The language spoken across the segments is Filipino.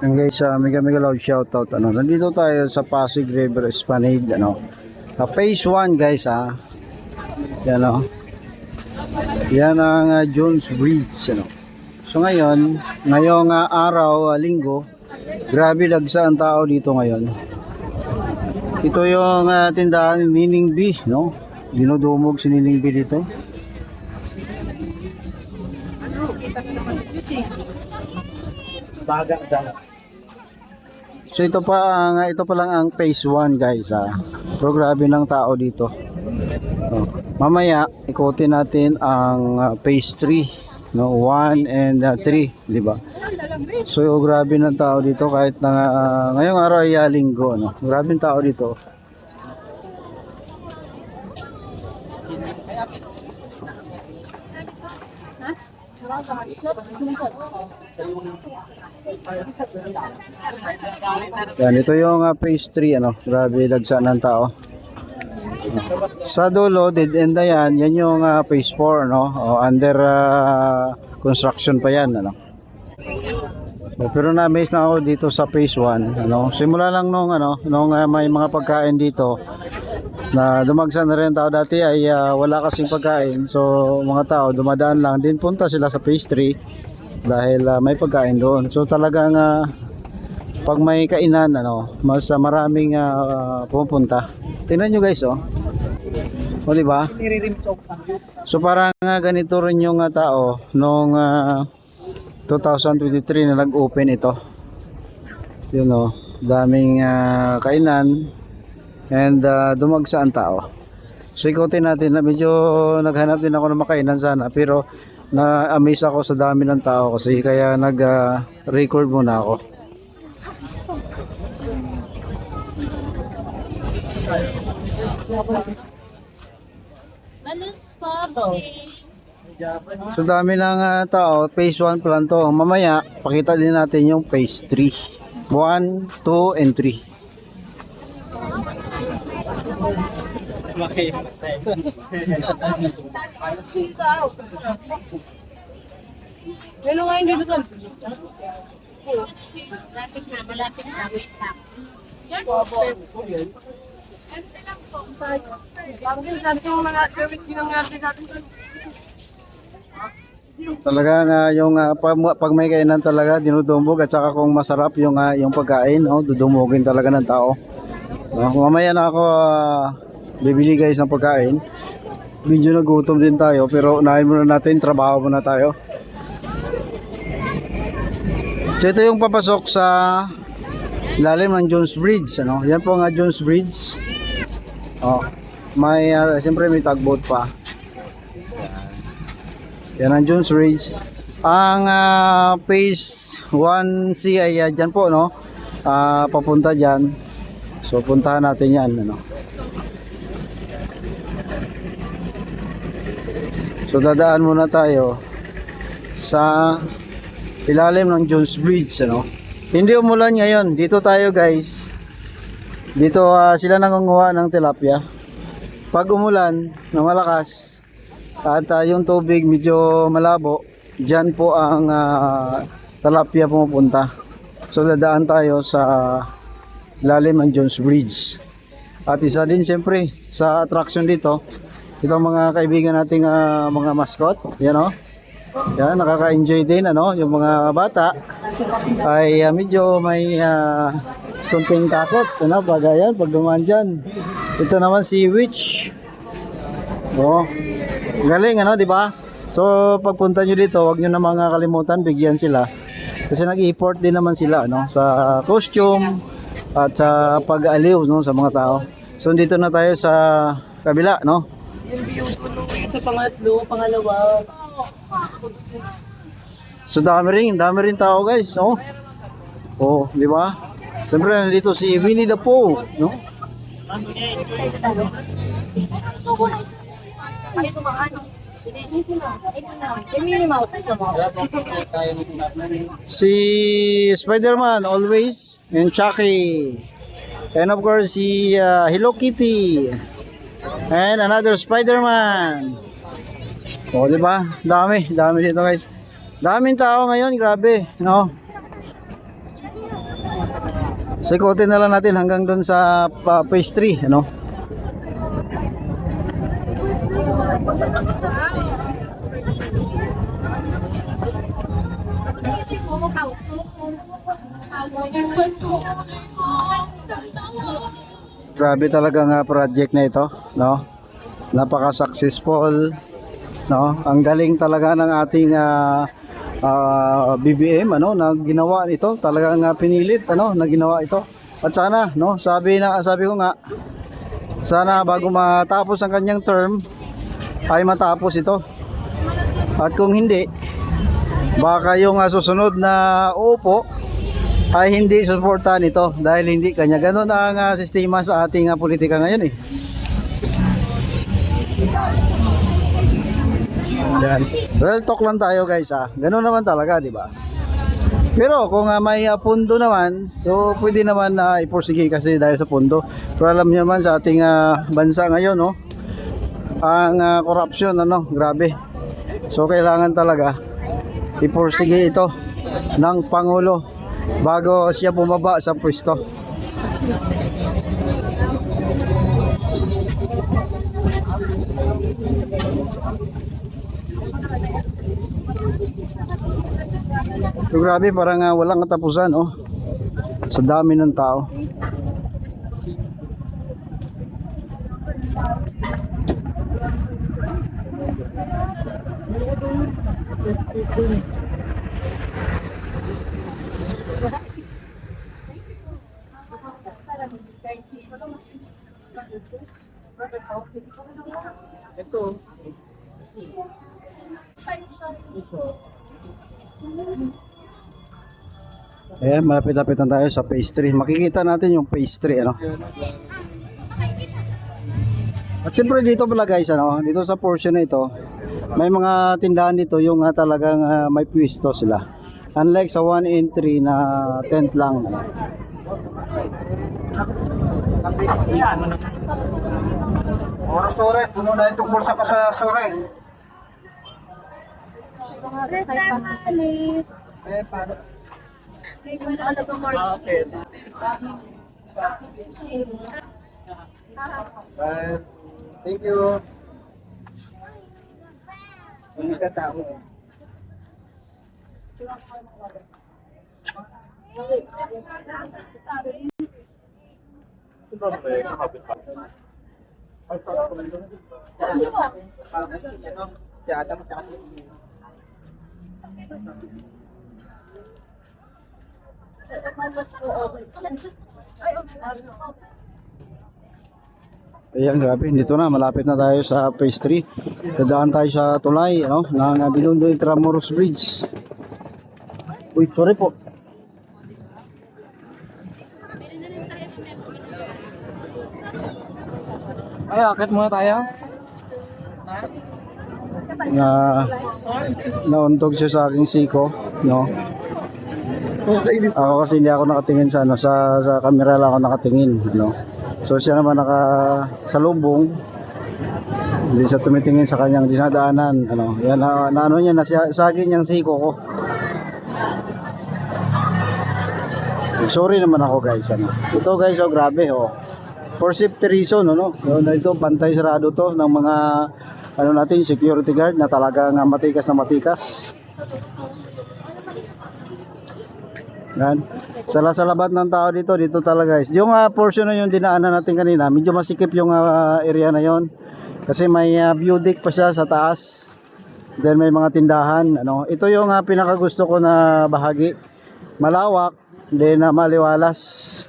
And guys, mega loud shoutout. Nandito tayo sa Pasig River Esplanade, phase 1 guys, Yan, Yan ang Jones Bridge, So ngayong araw, linggo, grabe dagsa ang tao dito ngayon. Ito yung tindahan ni Nining B, Dinudumog si Nining B dito. So ito pa lang ang phase 1 guys, Pero grabe ng tao dito. Mamaya ikutin natin ang phase 3, 1 and 3, di ba? So grabe ng tao dito kahit na ngayong araw ay linggo, Grabe ng tao dito. Yan, ito yung phase 3, grabe dagsa ng tao. Sa dulo, dead end na yan yung phase 4, under construction pa yan, Pero na-amaze na ako dito sa phase 1, Simula lang nung may mga pagkain dito na dumagsa na rin tao. Dati ay wala kasing pagkain, so mga tao dumadaan lang din, punta sila sa phase 3 dahil may pagkain doon. So talagang pag may kainan, mas maraming pupunta. Tingnan nyo guys, o diba? So parang ganito rin yung tao nung 2023 na nag-open ito. Yun, daming kainan and dumagsa ang tao. So ikutin natin, na medyo naghanap din ako ng makainan sana, pero na-amaze ako sa dami ng tao kasi kaya nag-record muna ako. So dami ng tao, phase 1 pa lang to. Mamaya pakita din natin yung phase 3, 1, 2 and 3. Hello nga yung dito. Malapit na, wait lang. Talaga yung pag may kainan talaga dinudumog, at saka kung masarap yung pagkain, dudumugin talaga ng tao. Mamaya na ako bibili guys ng pagkain. Medyo nagutom din tayo, pero unahin muna natin, trabaho muna tayo. So ito yung papasok sa ilalim ng Jones Bridge, Yan po nga Jones Bridge. May siyempre may tugboat pa. Yan ang Jones Bridge. Ang phase 1C ay dyan po, papunta dyan. So puntahan natin yan, So dadaan muna tayo sa ilalim ng Jones Bridge, Hindi umulan ngayon. Dito tayo guys. Dito sila nangunguha ng tilapia. Pag umulan na malakas at yung tubig medyo malabo, dyan po ang tilapia pumupunta. So dadaan tayo sa ilalim ng Jones Bridge. At isa din siyempre sa attraction dito, itong mga kaibigan nating mga mascot, yan, yan, nakaka-enjoy din, yung mga bata ay medyo may kunting takot, bagayan pag dumaan dyan. Ito naman si Witch. Galing, di ba? So pagpunta nyo dito, wag nyo na mga kalimutan, bigyan sila kasi nag-import din naman sila, sa costume at sa pag-aliw, sa mga tao. So dito na tayo sa kabila, Sa pangatlo, pangalawa. So dami rin tao guys, di ba? Siyempre nandito si Winnie the Pooh, Si Spider-Man always, and Chucky, and of course si Hello Kitty, and another Spider-Man. Diba? Dami dito guys. Daming tao ngayon, grabe, Sikotin na lang natin hanggang doon sa phase 3, ano? Grabe talaga nga project na ito, no? Napaka-successful, no? Ang galing talaga ng ating BBM, ano, na ginawa ito. Talagang pinilit, ano, na ginawa ito. At sana, no, sabi ko nga, sana bago matapos ang kanyang term ay matapos ito. At kung hindi, baka yung susunod na upo ay hindi suportahan ito dahil hindi kanya. Ganon ang sistema sa ating politika ngayon eh. Yan. Real talk lang tayo guys ha. Ganon naman talaga, di ba? Pero kung may pundo naman, so pwede naman na iporsige kasi dahil sa pundo. Pero alam niyo naman sa ating bansa ngayon, no, ang corruption, ano, grabe. So kailangan talaga iporsige ito ng Pangulo bago siya bumaba sa pwesto. So grabe, parang walang katapusan, oh, sa dami ng tao. Ito. Ayan, malapit-lapit na tayo sa phase 3. Makikita natin yung phase 3, ano. At siyempre dito pala guys, ano, dito sa portion na ito, may mga tindahan dito yung talagang may pwesto sila. Unlike sa 1 and 3 na tent lang, ano. Oras-oras, puno na itong bulsa pa sa sore. Thank you. Ayan, grabe, dito na, malapit na tayo sa phase 3. Dadaan tayo sa tulay, ano, ng Binondo Intramuros Bridge. Uy, sorry po. Ay, akit muna tayo. Nauntog siya sa aking siko, no. Ako kasi hindi ako nakatingin sa ano, sa camera lang ako nakatingin, ano. So siya naman nakasalubong, hindi siya tumitingin sa kanyang dinadaanan, ano. Yan, na ano niya, nasagin niyang siko ko. Sorry naman ako guys, ano. Ito guys, oh, grabe, oh. For safety reason, ano. So, ito pantay sarado to ng mga ano natin, security guard na talagang matikas na matikas. Yan. Sa labat ng tao dito talaga guys. Yung portion na yung dinaanan natin kanina, medyo masikip yung area na yon. Kasi may view deck pa siya sa taas. Then may mga tindahan, ano. Ito yung pinakagusto ko na bahagi. Malawak, then maliwalas.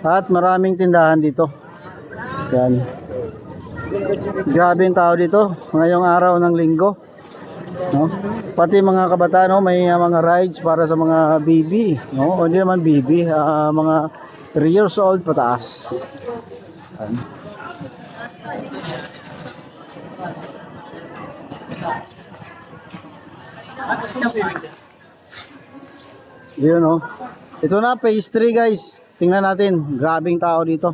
At maraming tindahan dito. Yan. Grabe yung tao dito ngayong araw ng linggo, no? Pati mga kabataan, no, may mga rides para sa mga baby, no? O hindi naman baby, mga 3 years old pataas. Yun, no? Ito na phase 3 guys. Tingnan natin, grabing tao dito.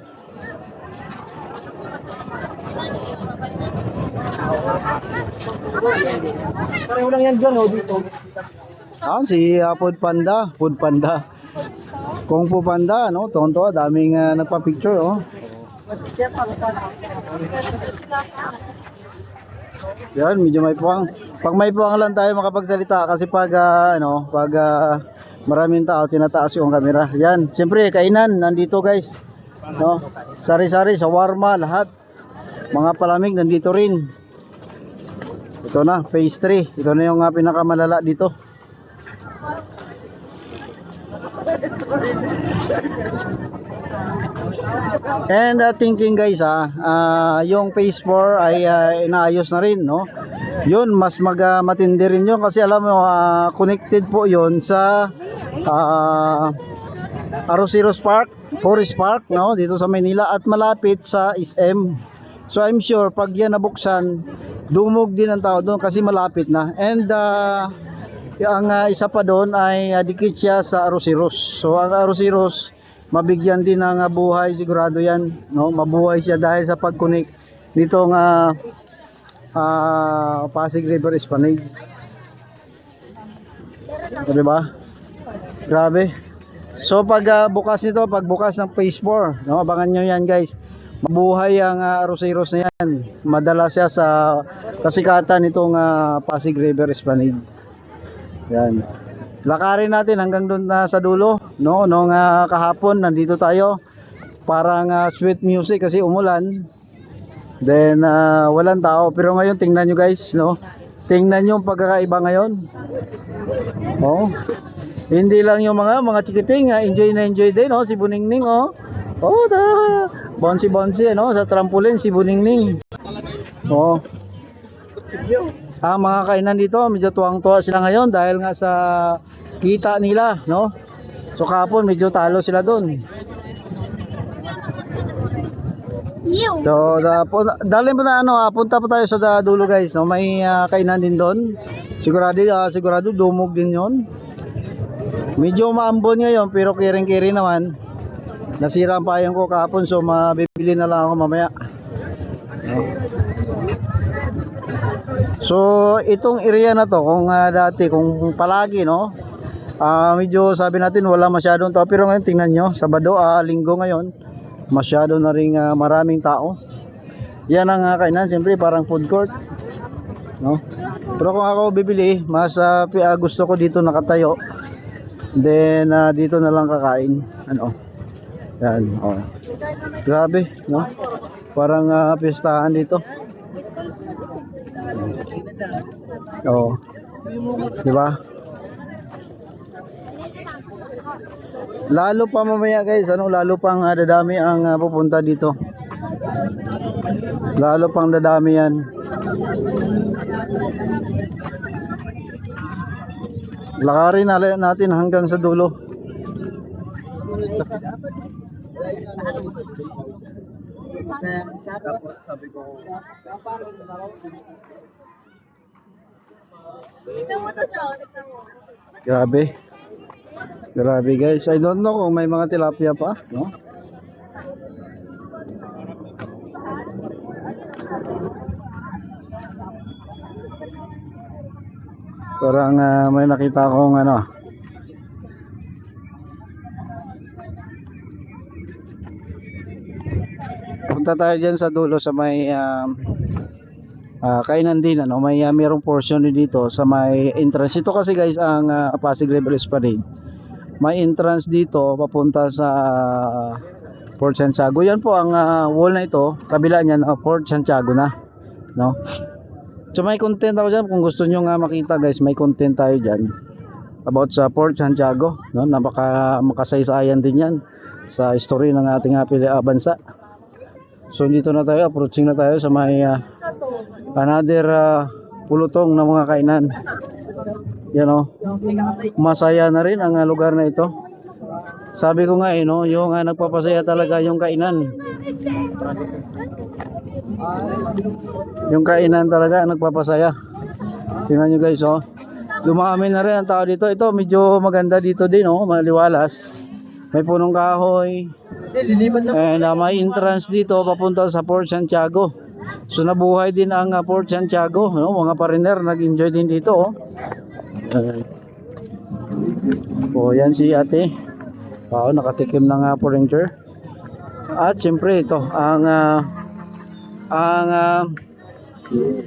Pareho lang yan dyan, oh, dito. Si Food Panda. Kung Fu Panda, no? Tonto, daming nagpa-picture, oh. Yan, medyo may puwang. Pag may puwang lang tayo makapagsalita kasi pag maraming tao tinataas yung camera. Yan, siyempre kainan nandito guys. No? Sari-sari, shawarma, lahat. Mga palamig nandito rin. Ito na, phase 3. Ito na yung pinakamalala dito. And thinking guys yung phase 4 ay inaayos na rin, no? Yun mas matindi rin yun kasi alam mo connected po yun sa Arroceros Park, Forest Park, no? Dito sa Manila at malapit sa SM. So I'm sure pag yan nabuksan, dumog din ang tao doon kasi malapit na. And ang isa pa doon ay dikit siya sa Arroceros. So ang Arroceros mabigyan din ng buhay sigurado yan, no? Mabuhay siya dahil sa pag-connect nitong Pasig River Esplanade. Diba? Grabe. So pag bukas nito, pag bukas ng phase 4, no? Abangan nyo yan guys. Mabuhay ang Arroceros na yan. Madala siya sa kasikatan nitong Pasig River Esplanade. Yan. Lakarin natin hanggang doon sa dulo, no? Nung kahapon nandito tayo. Parang sweet music kasi umulan. Then walang tao, pero ngayon tingnan nyo guys, no? Tingnan nyo yung pagkakaiba ngayon. Oh. Hindi lang yung mga chikiting, enjoy na enjoy din, no? Si Buningning, oh. Oh, bouncy no? Sa trampoline si Buningning. Oh. Ang mga kainan dito, medyo tuwang-tuwa sila ngayon dahil nga sa kita nila, no? So kahapon medyo talo sila doon. So dalhin po na punta po tayo sa dulo guys, no? May kainan din doon. Sigurado dumog din 'yon. Medyo maambon ngayon pero kiring-kiri naman. Nasira ang payong ko kahapon so mabibili na lang ako mamaya. No? So itong area na to kung dati kung palagi, no, medyo sabi natin wala masyadong tao pero ngayon tingnan nyo Sabado, Linggo ngayon masyado na ring maraming tao. Yan ang kainan, siyempre parang food court, no? Pero kung ako bibili mas gusto ko dito nakatayo, then dito na lang kakain, ano. Yan, oh. Grabe, no? Parang pistahan dito. Oh. 'Di ba? Lalo pa mamaya guys, lalo pang dadami ang pupunta dito. Lalo pang dadami 'yan. Lakarin natin hanggang sa dulo. Tapos sabi ko Grabe guys, I don't know kung may mga tilapia pa, no? Parang may nakita akong punta tayo dyan sa dulo sa may kainan din, may mayroong portion dito sa may entrance. Ito kasi guys ang Pasig River Esplanade. May entrance dito papunta sa Fort Santiago. Yan po ang wall na ito. Kabila niyan Fort Santiago na, no? So may content ako dyan. Kung gusto nyo makita guys, may content tayo dyan about sa Fort Santiago, no? Makasaysayan din yan sa history ng ating bansa. So dito na tayo, approaching na tayo sa may another pulutong na mga kainan. Yan, masaya na rin ang lugar na ito. Sabi ko nga yung nagpapasaya talaga yung kainan. Yung kainan talaga nagpapasaya. Tingnan nyo guys, dumami na rin ang tao dito. Ito medyo maganda dito din, maliwalas. May punong kahoy. And may entrance dito papunta sa Fort Santiago. So nabuhay din ang Fort Santiago, mga pariner nag-enjoy din dito, yan si ate. Oo, nakatikim ng Apple Ranger. At siyempre ito, ang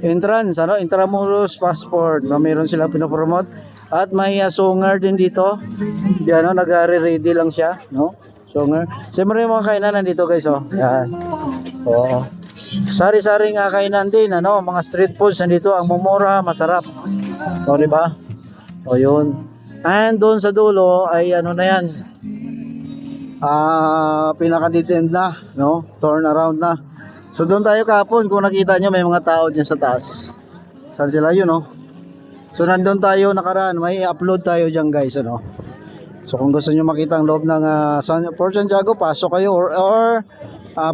entrance, Intramuros Passport, na mayroon silang pinopromote. At may sunger din dito. Yan, nag-ready lang siya, no? Sunger. Siyempre yung mga kainan nandito, guys, oh. Yan. Oo. Sari-sari nga kainan din, mga street foods nandito, ang mumura, masarap. O, di ba? O, yun. And doon sa dulo ay na yan. Pinaka-detailed na, no? Turn around na. So doon tayo kahapon, kung nakita nyo may mga tao dyan sa taas. Saan sila yun, no? So nandun tayo nakaraan, may upload tayo dyan, guys, So kung gusto nyo makita ang loob ng Fort Santiago, pasok kayo or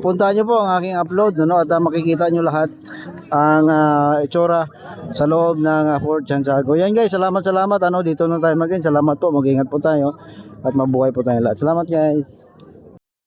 puntahan nyo po ang aking upload, at makikita nyo lahat ang itsura sa loob ng Fort Santiago. Yan, guys, salamat, dito na tayo mag-in. Salamat po, mag-ingat po tayo at mabuhay po tayo lahat. Salamat, guys.